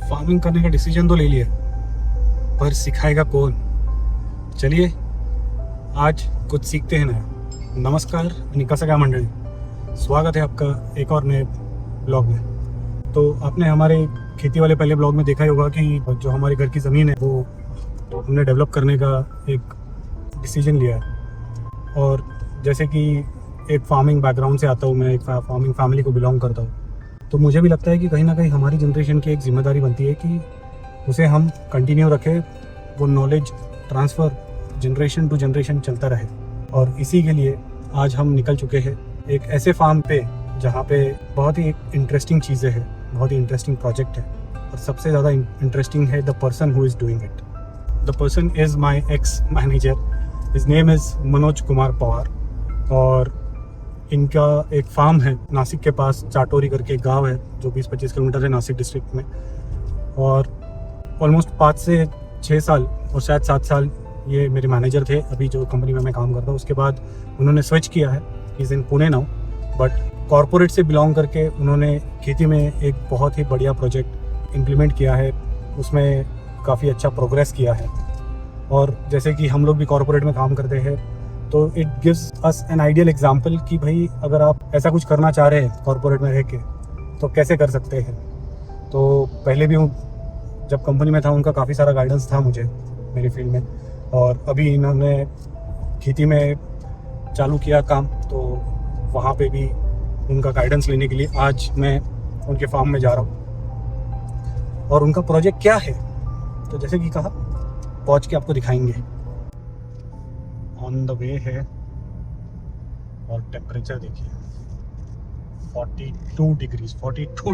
Farming करने का decision तो ले लिया, पर सिखाएगा कौन? चलिए आज कुछ सीखते हैं नया। नमस्कार निकासका मंडली, स्वागत है आपका एक और नए ब्लॉग में। तो आपने हमारे खेती वाले पहले ब्लॉग में देखा ही होगा कि जो हमारे घर की ज़मीन है वो हमने डेवलप करने का एक डिसीजन लिया है। और जैसे कि एक फार्मिंग बैकग्राउंड से आता हूँ मैं, एक फार्मिंग फैमिली को बिलोंग करता हूँ, तो मुझे भी लगता है कि कहीं ना कहीं हमारी जनरेशन की एक जिम्मेदारी बनती है कि उसे हम कंटिन्यू रखें, वो knowledge transfer generation to generation चलता रहे। और इसी के लिए आज हम निकल चुके हैं एक ऐसे फार्म पे जहाँ पे बहुत ही इंटरेस्टिंग चीज़ें हैं, बहुत ही इंटरेस्टिंग प्रोजेक्ट है, और सबसे ज़्यादा इंटरेस्टिंग है the person who is doing it. The person is my ex manager, his name is Manoj Kumar Pawar. और इनका एक फार्म है नासिक के पास, चाटोरी करके एक गांव है जो 20-25 किलोमीटर है नासिक डिस्ट्रिक्ट में। और ऑलमोस्ट 5 से 6 साल और शायद 7 साल ये मेरे मैनेजर थे अभी जो कंपनी में मैं काम करता हूँ। उसके बाद उन्होंने स्विच किया है, is in Pune now, but corporate से बिलोंग करके उन्होंने खेती में एक बहुत ही बढ़िया प्रोजेक्ट इम्प्लीमेंट किया है, उसमें काफ़ी अच्छा प्रोग्रेस किया है। और जैसे कि हम लोग भी कॉरपोरेट में काम करते हैं, तो it gives us an ideal example कि भाई अगर आप ऐसा कुछ करना चाह रहे हैं कॉरपोरेट में रह के तो कैसे कर सकते हैं। तो पहले भी जब कंपनी में था उनका काफ़ी सारा गाइडेंस था मुझे मेरी फील्ड में, और अभी इन्होंने खेती में चालू किया काम, तो वहाँ पे भी उनका गाइडेंस लेने के लिए आज मैं उनके फार्म में जा रहा हूँ। और उनका प्रोजेक्ट क्या है तो जैसे कि कहा पहुँच के आपको दिखाएंगे। ऑन द वे है, और टेम्परेचर देखिए 42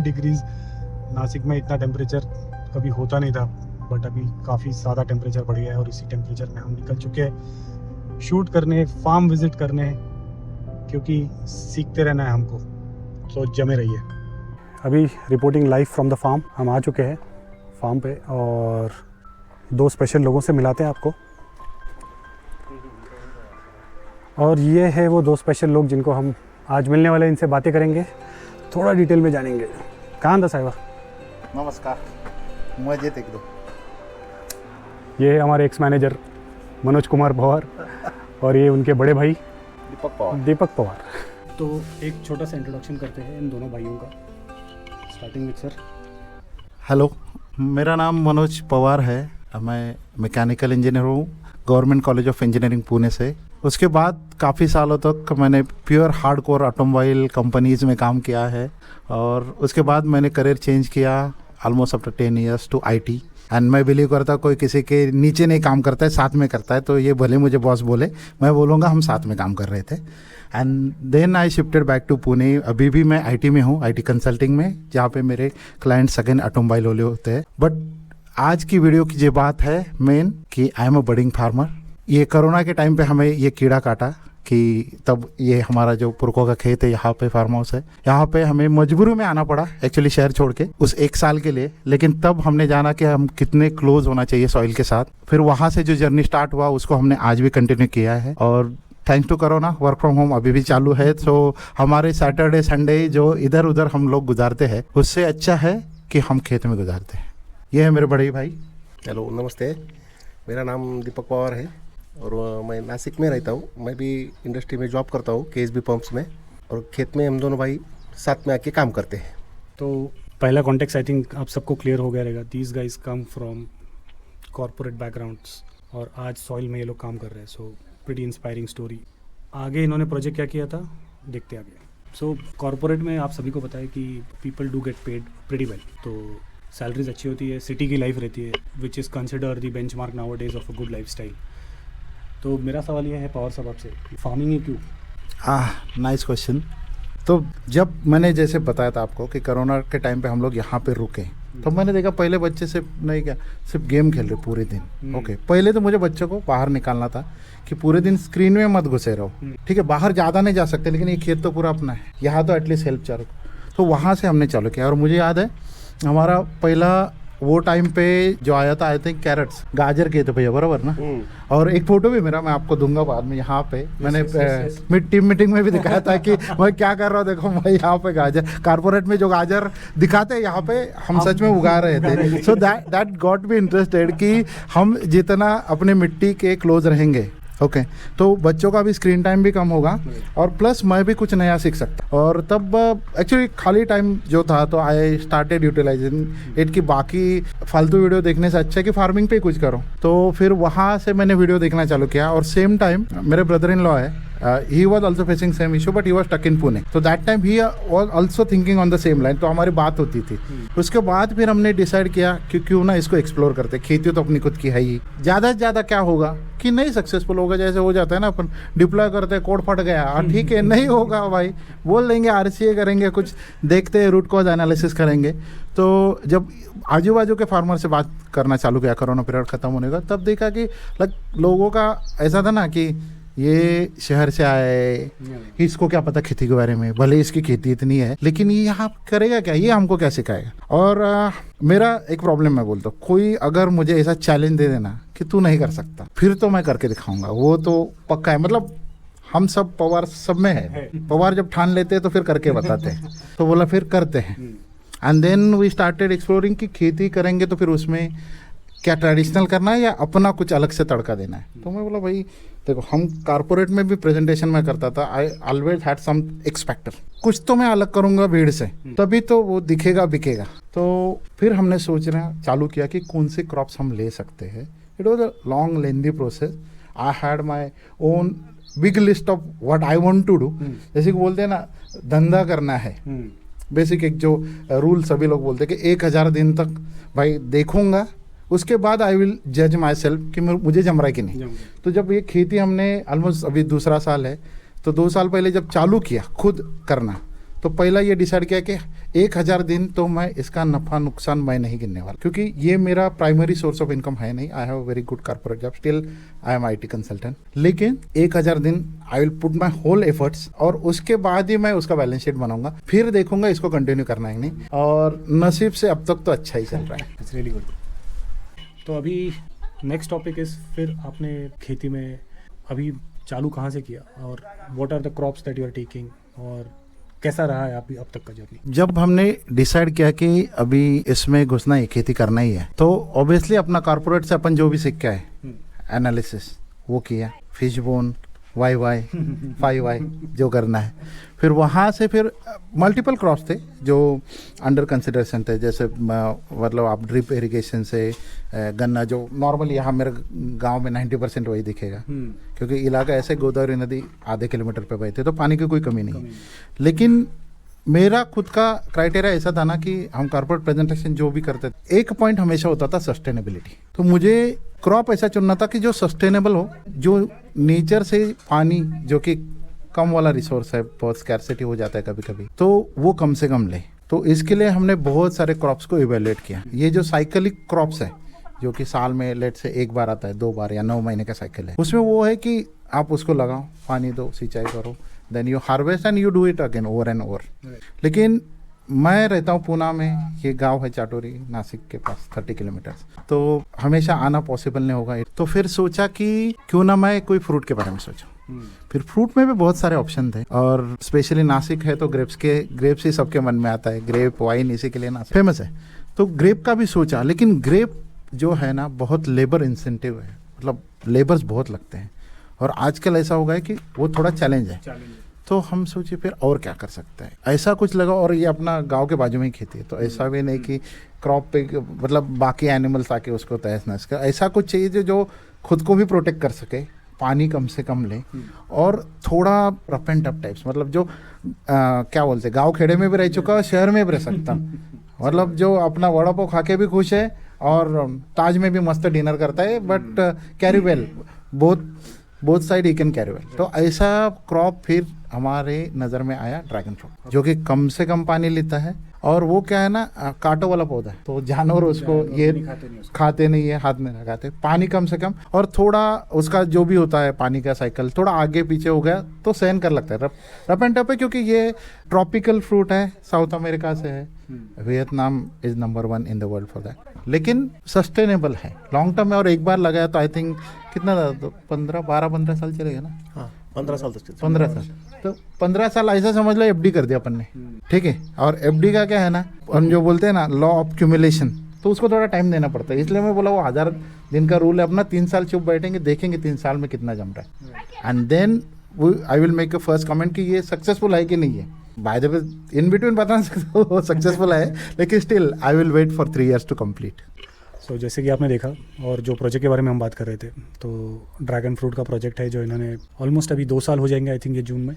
डिग्रीज। नासिक में इतना टेम्परेचर कभी होता नहीं था, बट अभी काफ़ी ज़्यादा टेम्परेचर बढ़ गया है। और इसी टेम्परेचर में हम निकल चुके हैं शूट करने, फार्म विज़िट करने, क्योंकि सीखते रहना है हमको। तो जमे रहिए। अभी reporting live from the farm, हम आ चुके हैं फार्म पे, और 2 स्पेशल लोगों से मिलाते हैं आपको। और ये है वो 2 स्पेशल लोग जिनको हम आज मिलने वाले, इनसे बातें करेंगे, थोड़ा डिटेल में जानेंगे। कहाँ था साहिबा? नमस्कार, मजेत एकदम। ये है हमारे एक्स मैनेजर मनोज कुमार पवार, और ये उनके बड़े भाई दीपक पवार। तो एक छोटा सा इंट्रोडक्शन करते हैं इन दोनों भाइयों का, स्टार्टिंग विद सर। हेलो, मेरा नाम मनोज पवार है, मैं मैकेनिकल इंजीनियर हूँ government college of engineering Pune से। उसके बाद काफ़ी सालों तक मैंने प्योर हार्डकोर ऑटोमोबाइल कंपनीज़ में काम किया है, और उसके बाद मैंने करियर चेंज किया almost after 10 years to IT. And मैं बिलीव करता कोई किसी के नीचे नहीं काम करता है, साथ में करता है। तो ये भले मुझे बॉस बोले, मैं बोलूँगा हम साथ में काम कर रहे थे। And then I shifted back to Pune. अभी भी मैं आईटी में हूँ, आईटी कंसल्टिंग में, जहाँ पे मेरे क्लाइंट्स अगेन ऑटोमोबाइल वाले होते हैं। बट आज की वीडियो की ये बात है मेन कि I am a budding farmer. ये कोरोना के टाइम पे हमें ये कीड़ा काटा कि तब ये हमारा जो पुरखों का खेत है, यहाँ पे फार्म हाउस है, यहाँ पे हमें मजबूरी में आना पड़ा एक्चुअली शहर छोड़ के उस 1 साल के लिए। लेकिन तब हमने जाना कि हम कितने क्लोज होना चाहिए सॉइल के साथ। फिर वहाँ से जो जर्नी स्टार्ट हुआ उसको हमने आज भी कंटिन्यू किया है। और thanks to corona work from home अभी भी चालू है। तो हमारे सैटरडे संडे जो इधर उधर हम लोग गुजारते हैं, उससे अच्छा है कि हम खेत में गुजारते हैं। ये है मेरे बड़े भाई। हेलो, नमस्ते, मेरा नाम दीपक पवार है, और मैं नासिक में रहता हूँ। मैं भी इंडस्ट्री में जॉब करता हूँ, केएसबी पंप्स में, और खेत में हम दोनों भाई साथ में आके काम करते हैं। तो पहला कॉन्टेक्स्ट आई थिंक आप सबको क्लियर हो गया रहेगा। These guys come from corporate backgrounds, और आज सॉइल में ये लोग काम कर रहे हैं। So pretty inspiring story. आगे इन्होंने प्रोजेक्ट क्या किया था देखते आगे। सो कॉर्पोरेट में आप सभी को पता है कि people do get paid pretty well, तो सैलरीज अच्छी होती है, सिटी की लाइफ रहती है, which is consider the benchmark now days of a good life style. तो मेरा सवाल यह है पवार साहब आपसे, फार्मिंग ही क्यों? Nice question. तो जब मैंने जैसे बताया था आपको कि कोरोना के टाइम पे हम लोग यहाँ पे रुके, तो मैंने देखा पहले बच्चे सिर्फ नहीं क्या सिर्फ गेम खेल रहे पूरे दिन। ओके, पहले तो मुझे बच्चों को बाहर निकालना था कि पूरे दिन स्क्रीन में मत घुसे रहो। ठीक है, बाहर ज़्यादा नहीं जा सकते, लेकिन ये खेत तो पूरा अपना है, यहाँ तो एटलीस्ट हेल्प चारो। तो वहाँ से हमने चालू किया। और मुझे याद है हमारा पहला वो टाइम पे जो आया था आई थिंक कैरेट्स गाजर के थे भैया, बराबर ना? और एक फोटो भी मेरा मैं आपको दूंगा बाद में। यहाँ पे मैंने टीम मीटिंग में भी दिखाया था कि मैं क्या कर रहा हूँ, देखो मैं यहाँ पे गाजर कारपोरेट में जो गाजर दिखाते हैं यहाँ पे हम सच में उगा रहे थे। So that got me interested कि हम जितना अपने मिट्टी के क्लोज रहेंगे, ओके तो बच्चों का भी स्क्रीन टाइम भी कम होगा और प्लस मैं भी कुछ नया सीख सकता। और तब एक्चुअली खाली टाइम जो था तो आई स्टार्टेड यूटिलाइजिंग इट कि बाकी फालतू वीडियो देखने से अच्छा है कि फार्मिंग पे कुछ करो। तो फिर वहाँ से मैंने वीडियो देखना चालू किया और सेम टाइम मेरे ब्रदर इन लॉ है, he was also facing same issue but he was stuck in Pune. So that time he was also thinking on the same line. तो हमारी बात होती थी। उसके बाद फिर हमने डिसाइड किया कि क्यों ना इसको एक्सप्लोर करते। खेती तो अपनी खुद की है ही, ज़्यादा से ज़्यादा क्या होगा कि नहीं सक्सेसफुल होगा, जैसे हो जाता है ना अपन डिप्लॉय करते हैं कोड फट गया, ठीक है नहीं होगा भाई, बोल देंगे RCA करेंगे, कुछ देखते हैं रूट कॉज एनालिसिस करेंगे। तो जब आजू बाजू के फार्मर से बात करना चालू किया कोरोना पीरियड ख़त्म होने का, तब देखा कि लोगों का ऐसा था ना कि ये शहर से आए, इसको क्या पता खेती के बारे में, भले इसकी खेती इतनी है लेकिन ये यहाँ करेगा क्या, ये हमको क्या सिखाएगा। और मेरा एक प्रॉब्लम मैं बोलता हूँ, कोई अगर मुझे ऐसा चैलेंज दे देना कि तू नहीं कर सकता, फिर तो मैं करके दिखाऊंगा, वो तो पक्का है। मतलब हम सब पवार सब में है, पवार जब ठान लेते हैं तो फिर करके बताते हैं। तो बोला फिर करते हैं and then we started exploring कि खेती करेंगे तो फिर उसमें क्या ट्रेडिशनल करना है या अपना कुछ अलग से तड़का देना है। तो मैं बोला भाई देखो, हम कारपोरेट में भी प्रेजेंटेशन में करता था, आई ऑलवेज हैड सम एक्सपेक्टर, कुछ तो मैं अलग करूंगा भीड़ से, तभी तो वो दिखेगा बिकेगा। तो फिर हमने सोचना चालू किया कि कौन से क्रॉप्स हम ले सकते हैं। It was a long lengthy process. I had my own big list of what I want to do. जैसे कि बोलते हैं ना, धंधा करना है, बेसिक एक जो रूल सभी लोग बोलते हैं कि 1000 दिन तक भाई देखूंगा, उसके बाद आई विल जज माई सेल्फ कि मुझे जम रहा है कि नहीं। तो जब ये खेती हमने ऑलमोस्ट अभी दूसरा साल है, तो 2 साल पहले जब चालू किया खुद करना, तो पहला ये डिसाइड किया कि 1000 दिन तो मैं इसका नफा नुकसान मैं नहीं गिनने वाला, क्योंकि ये मेरा प्राइमरी सोर्स ऑफ इनकम है नहीं। I have a very good corporate job, still I am IT consultant, लेकिन 1000 दिन I will put my whole efforts और उसके बाद ही मैं उसका बैलेंस शीट बनाऊंगा, फिर देखूंगा इसको कंटिन्यू करना है नहीं। और नसीब से अब तक तो अच्छा ही चल रहा है। It's really good. तो अभी नेक्स्ट टॉपिक इज, फिर आपने खेती में अभी चालू कहाँ से किया और what are the crops that you are taking और कैसा रहा है अभी अब तक का जर्नी? जब हमने डिसाइड किया कि अभी इसमें घुसना ही, खेती करना ही है, तो ऑब्वियसली अपना कॉर्पोरेट से अपन जो भी सीख के आए एनालिसिस वो किया, फिश बोन YY 5Y जो करना है। फिर वहाँ से फिर मल्टीपल क्रॉप्स थे जो अंडर कंसिडरेशन थे, जैसे मतलब आप ड्रिप इरिगेशन से गन्ना, जो नॉर्मली यहाँ मेरे गांव में 90% वही दिखेगा, क्योंकि इलाका ऐसे गोदावरी नदी आधे किलोमीटर पे बहती, तो पानी की कोई कमी नहीं। लेकिन मेरा खुद का क्राइटेरिया ऐसा था ना कि हम कॉर्पोरेट प्रेजेंटेशन जो भी करते थे, एक पॉइंट हमेशा होता था सस्टेनेबिलिटी। तो मुझे क्रॉप ऐसा चुनना था कि जो सस्टेनेबल हो, जो नेचर से पानी जो कि कम वाला रिसोर्स है, बहुत स्कैर्सिटी हो जाता है कभी कभी, तो वो कम से कम ले। तो इसके लिए हमने बहुत सारे क्रॉप्स को इवेल्युएट किया। ये जो साइकिलिक क्रॉप्स है जो कि साल में लेट से 1 बार आता है, 2 बार या 9 महीने का साइकिल है, उसमें वो है कि आप उसको लगाओ, पानी दो, सिंचाई करो, then you harvest and you do it again over and over. लेकिन मैं रहता हूँ पूना में, ये गांव है चाटोरी, नासिक के पास 30 किलोमीटर, तो हमेशा आना पॉसिबल नहीं होगा। तो फिर सोचा कि क्यों ना मैं कोई फ्रूट के बारे में सोचूं। फिर फ्रूट में भी बहुत सारे ऑप्शन थे और स्पेशली नासिक है तो ग्रेप्स ही सबके मन में आता है, ग्रेप वाइन इसी के लिए नासिक फेमस है। तो ग्रेप का भी सोचा, लेकिन ग्रेप जो है ना बहुत लेबर इंसेंटिव है, मतलब लेबर्स बहुत लगते हैं और आजकल ऐसा हो गया है कि वो थोड़ा चैलेंज है। तो हम सोचे फिर और क्या कर सकते हैं, ऐसा कुछ लगा। और ये अपना गांव के बाजू में ही खेती है, तो ऐसा भी नहीं कि क्रॉप पे मतलब बाकी एनिमल्स आके उसको तहस नहस कर, ऐसा कुछ चाहिए जो खुद को भी प्रोटेक्ट कर सके, पानी कम से कम ले और थोड़ा रफ एंड टफ टाइप्स, मतलब जो क्या बोलते हैं, गाँव खेड़े में भी रह चुका है, शहर में भी रह सकता, मतलब जो अपना वड़ा पाव खा के भी खुश है और ताज में भी मस्त डिनर करता है, but carry well both side he can carry well. तो ऐसा क्रॉप फिर हमारे नज़र में आया ड्रैगन फ्रूट, जो कि कम से कम पानी लेता है और वो क्या है ना, कांटों वाला पौधा है, तो जानवर उसको ये खाते नहीं है, हाथ में लगाते, पानी कम से कम, और थोड़ा उसका जो भी होता है पानी का साइकिल थोड़ा आगे पीछे हो गया तो सहन कर लगता है, रफ एंड टफ है, क्योंकि ये ट्रॉपिकल फ्रूट है, साउथ अमेरिका से है, Vietnam is number 1 in the world for that. लेकिन सस्टेनेबल है लॉन्ग टर्म में। और एक बार लगाया तो आई थिंक कितना था, तो 15 साल चलेगा ना। हाँ 15 साल तक 15 साल, तो 15 साल ऐसा समझ लो एफडी कर दिया अपन ने, ठीक है। और एफडी का क्या है ना, हम जो बोलते हैं ना लॉ ऑफ क्यूमुलेशन, तो उसको थोड़ा टाइम देना पड़ता है। इसलिए मैं बोला वो 1000 दिन का रूल है अपना, 3 साल चुप बैठेंगे, देखेंगे 3 साल में कितना जम रहा है, and then I will make a first comment कि ये सक्सेसफुल है कि नहीं है। By the way in between बता नहीं सकता वो सक्सेसफुल है, लेकिन still I will wait for 3 years to complete. So जैसे कि आपने देखा, और जो प्रोजेक्ट के बारे में हम बात कर रहे थे, तो ड्रैगन फ्रूट का प्रोजेक्ट है जो इन्होंने ऑलमोस्ट अभी 2 साल हो जाएंगे, आई थिंक ये जून में,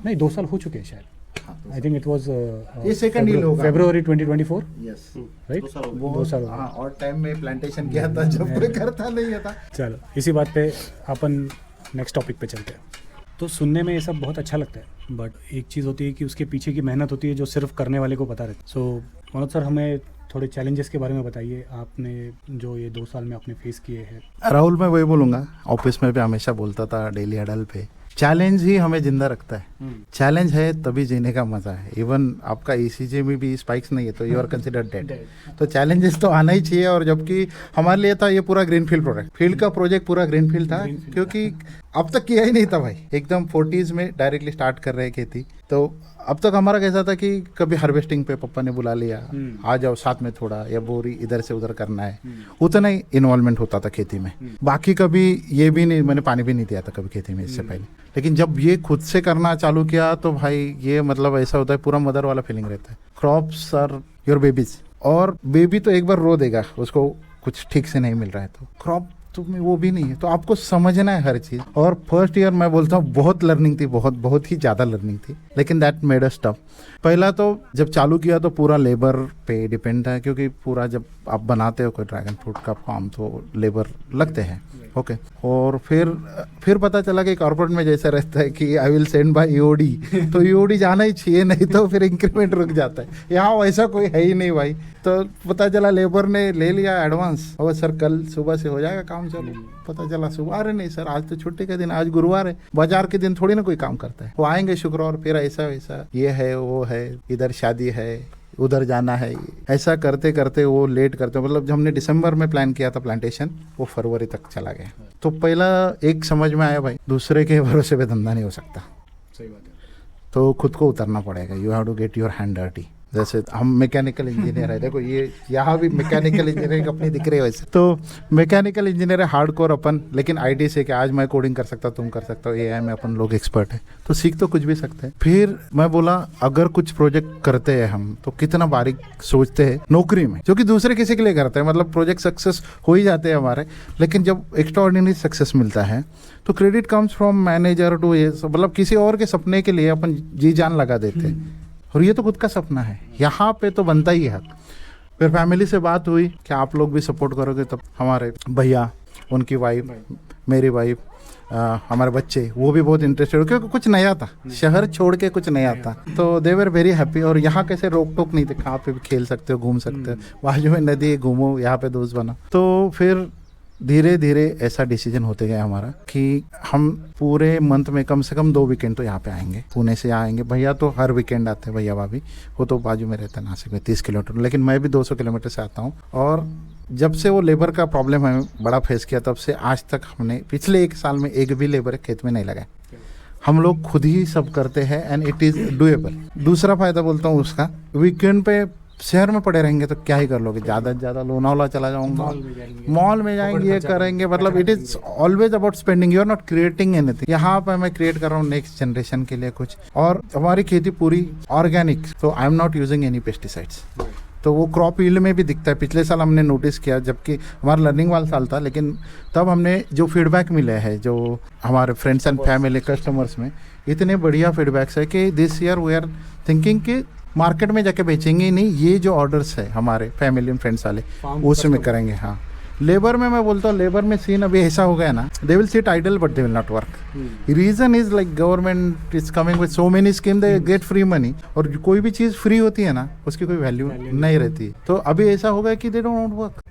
नहीं 2 साल हो चुके हैं शायद, आई थिंक इट वाज ये second year होगा। February 2024, yes, right. 2 साल हो गए। हाँ, और टाइम में प्लांटेशन किया था जब कोई करता नहीं था। चलो इसी बात पे अपन नेक्स्ट टॉपिक पे चलते हैं। तो सुनने में ये सब बहुत अच्छा लगता है, बट एक चीज़ होती है कि उसके पीछे की मेहनत होती है जो सिर्फ करने वाले को पता रहती है। सो मनोज सर, हमें थोड़े चैलेंजेस के बारे में बताइए, आपने जो ये 2 साल में आपने फेस किए हैं। राहुल, मैं वही बोलूँगा, ऑफिस में भी हमेशा बोलता था डेली हडल पे, चैलेंज ही हमें जिंदा रखता है। चैलेंज है तभी जीने का मजा है। इवन आपका ईसीजी में भी स्पाइक्स नहीं है तो यू आर कंसिडर्ड डेड। तो चैलेंजेस तो आना ही चाहिए। और जबकि हमारे लिए था ये पूरा ग्रीनफील्ड प्रोजेक्ट, फील्ड का प्रोजेक्ट पूरा ग्रीनफील्ड था, क्योंकि अब तक किया ही नहीं था भाई। एकदम 40s में डायरेक्टली स्टार्ट कर रहे खेती। तो अब तक हमारा कैसा था कि कभी हार्वेस्टिंग पे पापा ने बुला लिया, आ जाओ साथ में थोड़ा, या बोरी इधर से उधर करना है, उतना ही इन्वॉल्वमेंट होता था खेती में। बाकी कभी ये भी नहीं, मैंने पानी भी नहीं दिया था कभी खेती में इससे पहले। लेकिन जब ये खुद से करना चालू किया तो भाई ये मतलब ऐसा होता है, पूरा मदर वाला फीलिंग रहता है। क्रॉप्स आर योर बेबीज, और बेबी तो एक बार रो देगा, उसको कुछ ठीक से नहीं मिल रहा है, तो क्रॉप तुम्हें वो भी नहीं है, तो आपको समझना है हर चीज। और फर्स्ट ईयर मैं बोलता हूँ बहुत लर्निंग थी, बहुत बहुत ही ज्यादा लर्निंग थी, लेकिन दैट मेड अस टफ। पहला तो जब चालू किया तो पूरा लेबर पे डिपेंड है, क्योंकि पूरा जब आप बनाते हो कोई ड्रैगन फ्रूट का फार्म तो लेबर लगते हैं, ओके। और फिर पता चला कि कॉर्पोरेट में जैसा रहता है कि I will send by EOD, तो ईओडी जाना ही चाहिए, नहीं तो फिर इंक्रीमेंट रुक जाता है। यहाँ वैसा कोई है ही नहीं भाई। तो पता चला लेबर ने ले लिया एडवांस, और सर कल सुबह से हो जाएगा काम चालू। पता चला सुबह, अरे नहीं सर आज तो छुट्टी का दिन, आज गुरुवार है, बाजार के दिन थोड़ी ना कोई काम करता है, वो आएंगे शुक्रवार, फिर ऐसा वैसा, ये है वो है, इधर शादी है, उधर जाना है, ऐसा करते करते वो लेट करते, मतलब जब हमने दिसंबर में प्लान किया था प्लांटेशन, वो फरवरी तक चला गया। तो पहला एक समझ में आया भाई, दूसरे के भरोसे पे धंधा नहीं हो सकता। सही बात है। तो खुद को उतरना पड़ेगा, you have to get your hand dirty. जैसे हम मैकेनिकल इंजीनियर है, देखो ये यहाँ भी मैकेनिकल इंजीनियरिंग अपनी दिख रही है वैसे। तो मैकेनिकल इंजीनियर है हार्डकोर अपन, लेकिन आईटी से कि आज मैं कोडिंग कर सकता, तुम कर सकता हो, एआई में अपन लोग एक्सपर्ट है, तो सीख तो कुछ भी सकते हैं। फिर मैं बोला अगर कुछ प्रोजेक्ट करते हैं हम तो कितना बारीक सोचते हैं नौकरी में, जो कि दूसरे किसी के लिए करते हैं, मतलब प्रोजेक्ट सक्सेस हो ही जाते हैं हमारे, लेकिन जब एक्स्ट्राऑर्डिनरी सक्सेस मिलता है तो credit comes from manager to ये, मतलब किसी और के सपने के लिए अपन जी जान लगा देते हैं, और ये तो खुद का सपना है, यहाँ पे तो बनता ही है। फिर फैमिली से बात हुई कि आप लोग भी सपोर्ट करोगे, तब हमारे भैया, उनकी वाइफ, मेरी वाइफ, हमारे बच्चे, वो भी बहुत इंटरेस्टेड हो, क्योंकि कुछ नया था, शहर छोड़ के कुछ नया था, तो दे वर वेरी हैप्पी। और यहाँ कैसे रोक टोक नहीं थे, कहाँ पे भी खेल सकते हो, घूम सकते हो, बाजू में नदी, घूमो, यहाँ पे दोस्त बना। तो फिर धीरे धीरे ऐसा डिसीजन होते गया हमारा कि हम पूरे मंथ में कम से कम 2 वीकेंड तो यहाँ पे आएंगे, पुणे से आएंगे। भैया तो हर वीकेंड आते हैं, भैया भाभी, वो तो बाजू में रहता है नासिक में 30 किलोमीटर, लेकिन मैं भी 200 किलोमीटर से आता हूँ। और जब से वो लेबर का प्रॉब्लम है बड़ा फेस किया, तब से आज तक हमने पिछले 1 साल में एक भी लेबर खेत में नहीं लगाए, हम लोग खुद ही सब करते हैं, एंड इट इज़ डूएबल। दूसरा फायदा बोलता हूँ उसका, वीकेंड पे शहर में पड़े रहेंगे तो क्या ही कर लोगे, ज़्यादा से ज़्यादा लोनावला चला जाऊंगा, मॉल में जाएंगे, ये करेंगे, मतलब it is always about spending, you are not creating anything. यहाँ पे मैं क्रिएट कर रहा हूँ नेक्स्ट जनरेशन के लिए कुछ, और हमारी खेती पूरी ऑर्गेनिक, तो I am not using any pesticides. तो वो क्रॉप यील्ड में भी दिखता है। पिछले साल हमने नोटिस किया, जबकि हमारा लर्निंग वाला साल था, लेकिन तब हमने जो फीडबैक मिले हैं जो हमारे फ्रेंड्स एंड फैमिली कस्टमर्स में, इतने बढ़िया फीडबैक्स है कि this year we are thinking कि मार्केट में जाके बेचेंगे ही नहीं, ये जो ऑर्डर्स है हमारे फैमिली एंड फ्रेंड्स वाले उसमें करेंगे। हाँ, लेबर में मैं बोलता हूँ, लेबर में सीन अभी ऐसा हो गया ना, they will sit idle but they will not work. Reason is like government is coming with so many scheme, they get free money, और कोई भी चीज़ फ्री होती है ना उसकी कोई वैल्यू नहीं रहती। तो अभी ऐसा हो गया कि दे डोंट वर्क,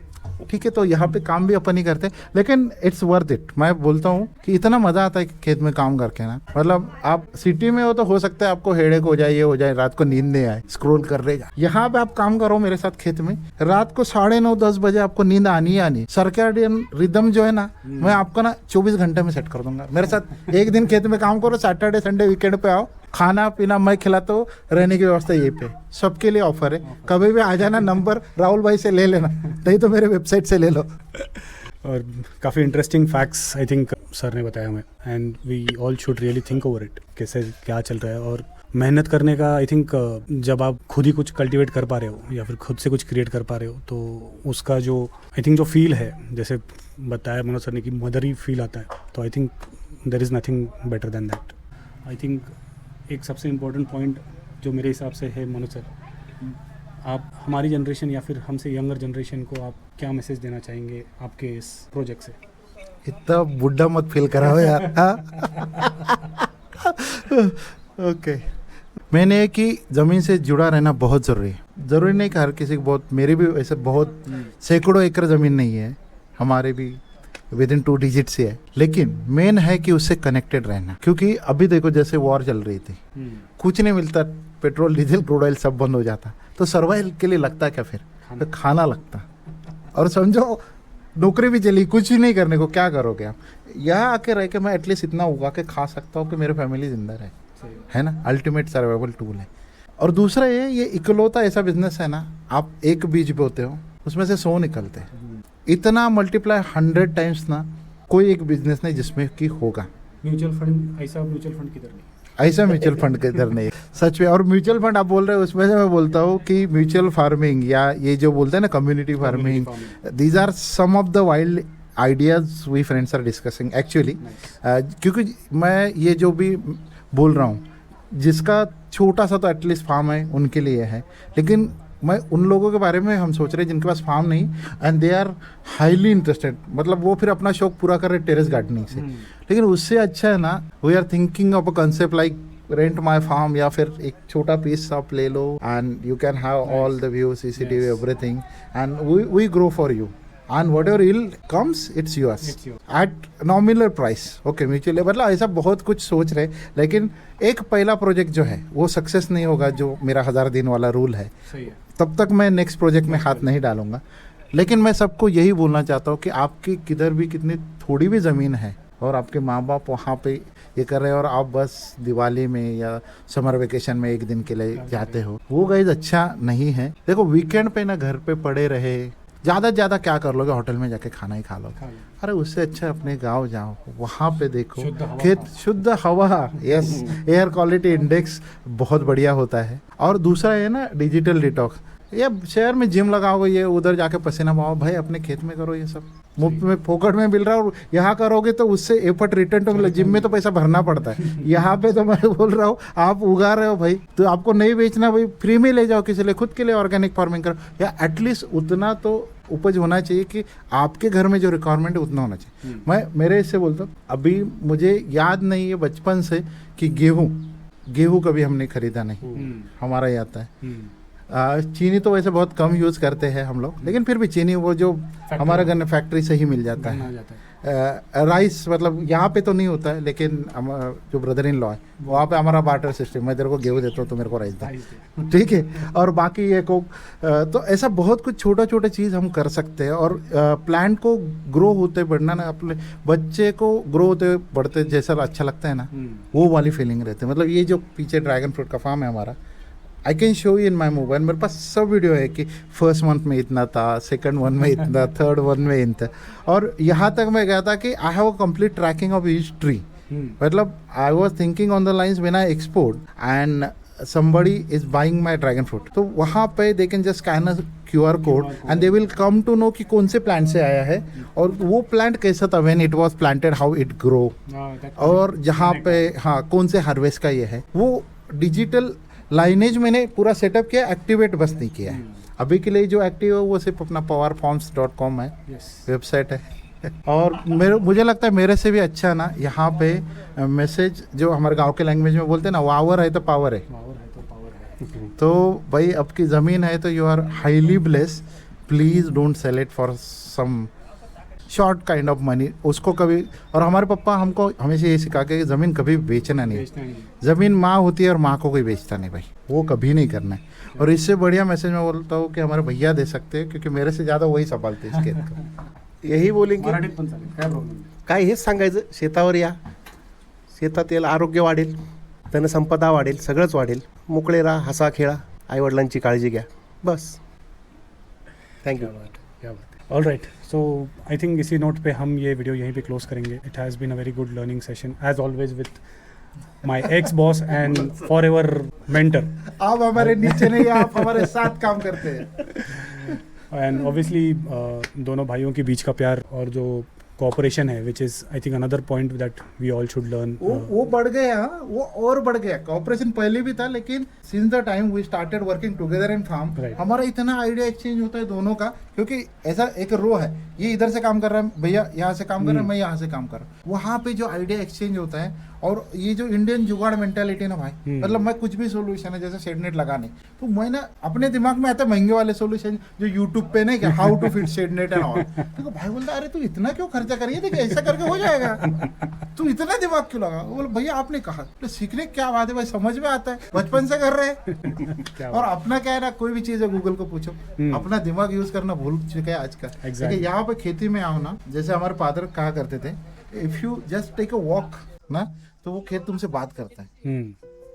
ठीक है, तो यहाँ पे काम भी अपन ही करते हैं, लेकिन इट्स वर्थ इट। मैं बोलता हूँ कि इतना मजा आता है खेत में काम करके ना, मतलब आप सिटी में हो तो हो सकता है आपको हेडेक हो जाए, ये हो जाए, रात को नींद नहीं आए, स्क्रॉल कर रहेगा। यहाँ पे आप काम करो मेरे साथ खेत में, रात को 9:30-10 बजे आपको नींद आनी ही आनी। सर्कैडियन रिदम जो है ना, मैं आपको ना 24 घंटे में सेट कर दूंगा। मेरे साथ एक दिन खेत में काम करो, सैटरडे संडे वीकेंड पे आओ, खाना पीना मैं खिलाता हूँ, रहने की व्यवस्था यही पे, सबके लिए ऑफर है। कभी भी आ जाना, नंबर राहुल भाई से ले लेना, नहीं तो मेरे वेबसाइट से ले लो। और काफ़ी interesting facts I think sir ने बताया हमें, and we all should really think over it, कैसे क्या चल रहा है। और मेहनत करने का आई थिंक जब आप खुद ही कुछ कल्टीवेट कर पा रहे हो या फिर खुद से कुछ क्रिएट कर पा रहे हो, तो उसका जो आई थिंक जो फील है, जैसे बताया मनोज सर ने कि मदर ही फील आता है, तो I think there is nothing better than that. I think एक सबसे इम्पोर्टेंट पॉइंट जो मेरे हिसाब से है मनोज सर, आप हमारी जनरेशन या फिर हमसे यंगर जनरेशन को आप क्या मैसेज देना चाहेंगे आपके इस प्रोजेक्ट से? इतना बुढ़ा मत फील कराओ यार। ओके, मैंने कि ज़मीन से जुड़ा रहना बहुत ज़रूरी है। ज़रूरी नहीं कि हर किसी को, बहुत, मेरी भी ऐसे बहुत सैकड़ों एकड़ ज़मीन नहीं है, हमारे भी विदिन 2 डिजिट से है, लेकिन मेन है कि उससे कनेक्टेड रहना। क्योंकि अभी देखो जैसे वॉर चल रही थी, कुछ नहीं मिलता, पेट्रोल डीजल क्रूड ऑयल सब बंद हो जाता, तो सर्वाइवल के लिए लगता क्या फिर? तो खाना लगता। और समझो नौकरी भी चली, कुछ ही नहीं करने को, क्या करोगे आप? यहाँ आके रह के मैं एटलीस्ट इतना उगा के खा सकता हूँ कि मेरी फैमिली जिंदा रहे, है ना? अल्टीमेट सर्वाइवल टूल है। और दूसरा ये इकलौता ऐसा बिजनेस है ना, आप एक बीज बोते हो उसमें से 100 निकलते हैं। इतना मल्टीप्लाई 100 टाइम्स ना कोई एक बिजनेस नहीं जिसमें कि होगा। म्यूचुअल फंड ऐसा म्यूचुअल फंड किधर नहीं, ऐसा म्यूचुअल फंड के इधर नहीं है सच में। और म्यूचुअल फंड आप बोल रहे हो, उसमें से मैं बोलता हूँ कि म्यूचुअल फार्मिंग या ये जो बोलते हैं ना community farming, these are some of the wild ideas we friends are discussing actually. क्योंकि मैं ये जो भी बोल रहा हूँ, जिसका छोटा सा तो एटलीस्ट फार्म है उनके लिए है, लेकिन मैं उन लोगों के बारे में हम सोच रहे हैं जिनके पास फार्म नहीं, and they are highly interested, मतलब वो फिर अपना शौक पूरा कर रहे टेरेस गार्डनिंग से। लेकिन उससे अच्छा है ना, we are thinking of a concept like rent my farm, या फिर एक छोटा पीस आप ले लो and you can have all the view, CCTV, everything, and we grow for you, and whatever yield comes it's yours at nominal price. Okay, mutual, मतलब ऐसा बहुत कुछ सोच रहे, लेकिन एक पहला प्रोजेक्ट जो है वो सक्सेस नहीं होगा, जो मेरा 1000 दिन वाला रूल है, सही है, तब तक मैं नेक्स्ट प्रोजेक्ट में हाथ नहीं डालूंगा। लेकिन मैं सबको यही बोलना चाहता हूँ कि आपकी किधर भी कितनी थोड़ी भी ज़मीन है और आपके माँ बाप वहाँ पे ये कर रहे हैं और आप बस दिवाली में या समर वेकेशन में एक दिन के लिए जाते हो, वो गाइस अच्छा नहीं है। देखो वीकेंड पे ना घर पे पड़े रहे, ज़्यादा से ज़्यादा क्या कर लोगे, होटल में जाके खाना ही खा लोगे। अरे उससे अच्छा अपने गांव जाओ, वहाँ पे देखो खेत, शुद्ध हवा, यस, एयर क्वालिटी इंडेक्स बहुत बढ़िया होता है। और दूसरा है ना डिजिटल डिटॉक्स, ये शहर में जिम लगाओगे, ये उधर जाके पसीना बहाओ, भाई अपने खेत में करो, ये सब मुफ्त में फोकट में मिल रहा है। और यहाँ करोगे तो उससे एफर्ट रिटर्न तो मिले, जिम में तो पैसा भरना पड़ता है, यहाँ पे तो मैं बोल रहा हूँ आप उगा रहे हो भाई, तो आपको नहीं बेचना भाई, फ्री में ले जाओ किसी लिए, खुद के लिए ऑर्गेनिक फार्मिंग करो, या एटलीस्ट उतना तो उपज होना चाहिए कि आपके घर में जो रिक्वायरमेंट है उतना होना चाहिए। मैं मेरे इससे बोलता हूँ, अभी मुझे याद नहीं है बचपन से कि गेहूँ कभी हमने खरीदा नहीं, हमारा ही आता है। चीनी तो वैसे बहुत कम यूज़ करते हैं हम लोग, लेकिन फिर भी चीनी वो जो हमारे घर में फैक्ट्री से ही मिल जाता है। राइस मतलब यहाँ पे तो नहीं होता है, लेकिन जो ब्रदर इन लॉ है वहाँ पे हमारा बार्टर सिस्टम, मैं तेरे को गेहूँ देता हूँ तो मेरे को राइस दे, ठीक है। और बाकी ये को तो ऐसा बहुत कुछ छोटा छोटा चीज़ हम कर सकते हैं। और प्लांट को ग्रो होते बढ़ना ना, अपने बच्चे को ग्रो होते बढ़ते जैसा अच्छा लगता है ना, वो वाली फीलिंग रहती है। मतलब ये जो पीछे ड्रैगन फ्रूट का फार्म है हमारा, I can show you in my mobile, मेरे पास सब वीडियो है कि फर्स्ट मंथ में इतना था, सेकंड मंथ में इतना, थर्ड मंथ में इतना। और यहाँ तक मैं गया था कि I have a complete tracking of each tree. मतलब I was thinking on the lines when I export and somebody is buying my dragon fruit, तो वहाँ पे they can just scan a QR code and they will come to know कि कौन से plant से आया है और वो प्लांट कैसा था, when it was planted, how it grow, और जहाँ पे हाँ कौन से हार्वेस्ट का ये है। वो डिजिटल लाइनेज मैंने पूरा सेटअप किया, एक्टिवेट बस नहीं किया है अभी के लिए। जो एक्टिव है वो सिर्फ अपना powerfarms.com है, वेबसाइट है। और मुझे लगता है मेरे से भी अच्छा ना यहाँ पे मैसेज जो हमारे गांव के लैंग्वेज में बोलते हैं ना, वावर है तो पावर है। तो भाई आपकी ज़मीन है तो you are highly bless please don't sell it for some short kind of money उसको कभी। और हमारे पापा हमको हमेशा ये सिखा के कि ज़मीन कभी बेचना नहीं है। ज़मीन माँ होती है और माँ को कोई बेचता नहीं भाई, वो कभी नहीं करना है। और इससे बढ़िया मैसेज मैं बोलता हूँ कि हमारे भैया दे सकते हैं, क्योंकि मेरे से ज़्यादा वही संभालते हैं इसके। यही बोलेंगे, मराठीत पण चालेल, काय प्रॉब्लेम काय हेच सांगायचं, शेतावर या, शेतात याला आरोग्य वाढेल, धनसंपदा वाढेल, सगळंच वाढेल. मोकळे राहा, हसा खेळा, आईवडिलांची काळजी घ्या, बस. Thank you. All right, so I think इसी नोट पे हम ये वीडियो यहीं पे क्लोज करेंगे. It has been a very good learning session as always with my ex boss and forever mentor. आप हमारे नीचे नहीं, आप हमारे साथ काम करते हैं. एंड ऑब्वियसली दोनों भाइयों के बीच का प्यार और जो कोऑपरेशन है, which is I think another point that we all should learn. वो बढ़ गया, वो और बढ़ गया. कॉपरेशन पहले भी था, लेकिन since the time we started working together in farm, हमारा इतना आइडिया एक्सचेंज होता है दोनों का, क्योंकि ऐसा एक रो है, ये इधर से काम कर रहा है, भैया यहाँ से काम कर रहा है, मैं यहाँ से काम कर रहा हूँ. वहाँ पे जो आइडिया एक्सचेंज होता है, और ये जो इंडियन जुगाड़ मेंटालिटी ना भाई, मतलब मैं कुछ भी सोल्यूशन है जैसे शेडनेट लगाने, तो मैं ना अपने दिमाग में आता है महंगे वाले सोल्यूशन जो यूट्यूब पे नहीं, क्या how to fit shade net and all. तो भाई बोलता अरे तू इतना क्यों खर्चा करिए, देखिए ऐसा करके हो जाएगा, तू इतना दिमाग क्यों लगा. बोले भैया आपने कहा, तो सीखने क्या बात है भाई, समझ में आता है, बचपन से कर रहे हैं. और अपना क्या है ना, कोई भी चीज है गूगल को पूछो, अपना दिमाग यूज करना भूल चुके हैं आजकल. Exactly. यहाँ पे खेती में आओ ना, जैसे हमारे फादर कहा करते थे, if you just take a walk ना, तो वो खेत तुमसे बात करता है.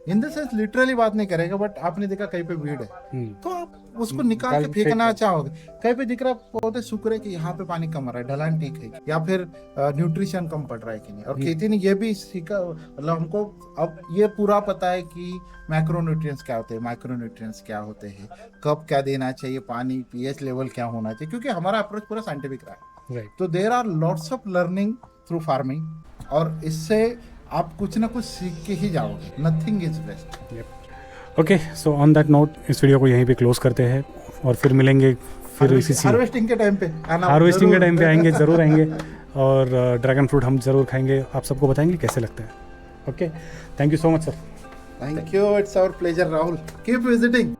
इन द सेंस लिटरली बात नहीं करेगा, बट आपने देखा कहीं पे भीड़ है, तो आप उसको निकाल के फेंकना चाहोगे. कहीं पे दिख रहा पौधे सूख रहे कि यहाँ पे पानी कम आ रहा है, ढलान ठीक है, या फिर न्यूट्रिशन कम पड़ रहा है कि नहीं. और खेती ने ये भी सीखा, मतलब हमको अब ये पूरा पता है कि मैक्रोन्यूट्रिएंट्स क्या होते हैं, माइक्रोन्यूट्रिएंट्स क्या होते हैं, कब क्या देना चाहिए, पानी पीएच लेवल क्या होना चाहिए, क्योंकि हमारा अप्रोच पूरा साइंटिफिक रहा है. राइट, तो there are lots of learning through farming, और इससे आप कुछ ना कुछ सीख के ही जाओगे. Nothing is best. Okay, so on that note इस वीडियो को यहीं पे क्लोज करते हैं, और फिर मिलेंगे फिर इसी हार्वेस्टिंग के टाइम पे हार्वेस्टिंग के टाइम पे आएंगे, ज़रूर आएंगे, और ड्रैगन फ्रूट हम ज़रूर खाएंगे, आप सबको बताएंगे कैसे लगता है. Okay, thank you so much sir. Thank you, it's our pleasure Rahul. Keep visiting.